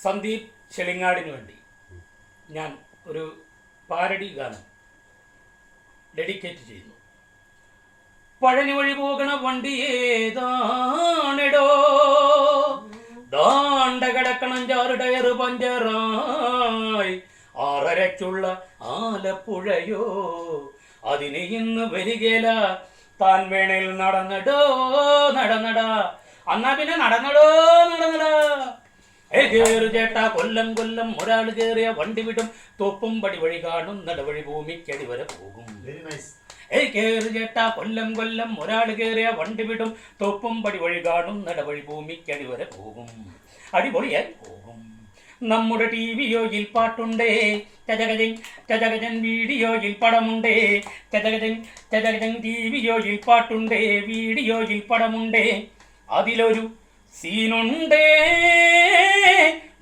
സന്ദീപ് ചെളിങ്ങാടിന് വേണ്ടി ഞാൻ ഒരു പാരഡി ഗാനം ഡെഡിക്കേറ്റ് ചെയ്യുന്നു. പഴനി വഴി പോകണ വണ്ടി ഏതാണെടോ, ദാണ്ട കിടക്കണം ചാറ് ടയറ് പഞ്ചറായി, ആറരയ്ക്കുള്ള ആലപ്പുഴയോ അതിന് ഇന്ന് വരികേല, താൻ വേണേൽ നടന്നടോ നടന്നടാ, അന്നാ പിന്നെ നടന്നടോ നടന്നടാ. കേറു ചേട്ടാ കൊല്ലം കൊല്ലം ഒരാൾ കേറിയ വണ്ടി വിടും, തോപ്പും പടി വഴി കാണും നടവഴി ഭൂമിക്കടി വരെ പോകും. കേറു ചേട്ടാ കൊല്ലം കൊല്ലം ഒരാൾ കേറിയ വണ്ടി വിടും, തോപ്പും പടി വഴി കാണും നടവഴി ഭൂമിക്കടി വരെ പോകും. അടിപൊളിയായി പോകും. നമ്മുടെ ടിവിയോയിൽ പാട്ടുണ്ടേ, ചജഗജൻ ചജഗജൻ വീഡിയോയിൽ പടമുണ്ടേ, ചജഗജൻ ചജഗജൻ ടിവിയോയിൽ പാട്ടുണ്ടേ, വീഡിയോയിൽ പടമുണ്ടേ, അതിലൊരു സീനുണ്ടേ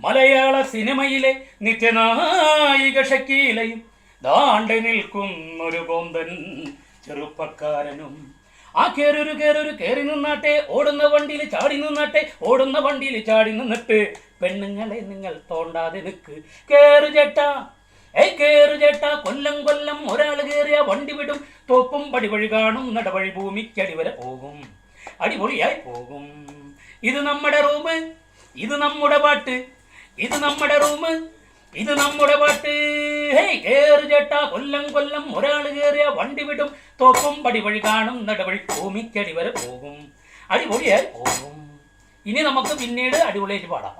മലയാള സിനിമയിലെ നിത്യനായിക ഷക്കീലയും ദാണ്ട് നിൽക്കുന്നൊരു കൊമ്പൻ ചെറുപ്പക്കാരനും. ആ കേറൊരു കേറി നിന്നാട്ടെ, ഓടുന്ന വണ്ടിയിൽ ചാടി നിന്നാട്ടെ, ഓടുന്ന വണ്ടിയിൽ ചാടി നിന്നിട്ട് പെണ്ണുങ്ങളെ നിങ്ങൾ തോണ്ടാതെ നിൽക്ക്. കേറു ചേട്ടാ കേറു ചേട്ടാ കൊല്ലം കൊല്ലം ഒരാൾ കേറിയ വണ്ടി വിടും, തോപ്പും പടി വഴി കാണും നടവഴി ഭൂമിക്കടി വരെ പോകും. അടിപൊളിയായി പോകും. ഇത് നമ്മുടെ റൂം, ഇത് നമ്മുടെ പാട്ട്, ഇത് നമ്മുടെ റൂം, ഇത് നമ്മുടെ പാട്ട്. കേറു ചേട്ടാ കൊല്ലം കൊല്ലം ഒരാൾ കേറിയ വണ്ടി വിടും, തോപ്പും പടി വഴി കാണും നടവഴി ഭൂമിക്കടി വരെ പോകും. അടിപൊളിയായി പോകും. ഇനി നമുക്ക് പിന്നീട് അടിപൊളിയായിട്ട് പാടാം.